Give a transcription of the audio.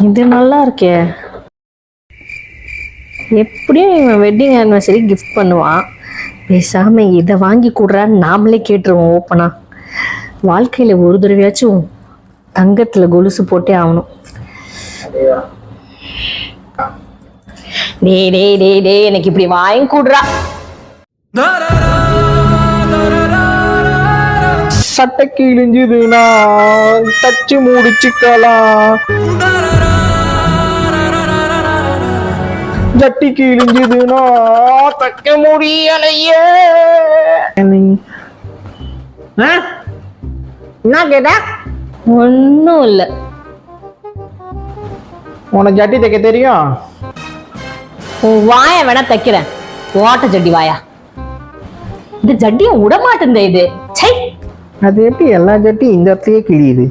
இது நல்லா இருக்கே. எப்படியும் இவன் வெட்டிங் ஆனிவர்சரி கிஃப்ட் பண்ணுவான். பேசாம இதை வாங்கி கொடுறான்னு நாமளே கேட்டுருவோம் ஓப்பனா. வாழ்க்கையில ஒரு தடவையாச்சும் தங்கத்துல கொலுசு போட்டே ஆகணும். டே டே டே டே எனக்கு இப்படி வாங்கி கூடுறா. சட்டை கிழிஞ்சுதுன்னா தச்சு முடிச்சுக்கலாம், ஜட்டி கிழிஞ்சுதுன்னா தைக்க முடியலையே. என்ன கேட்ட? ஒன்னும் இல்ல. உனக்கு ஜட்டி தைக்க தெரியும்? உன் வாய வேணா தைக்கிறேன். ஓட்ட ஜட்டி வாயா. இந்த ஜட்டிய விட மாட்டேன். இது அது எப்படி எல்லா ஜட்டியும் இந்த இடத்துலயே கிழியுது?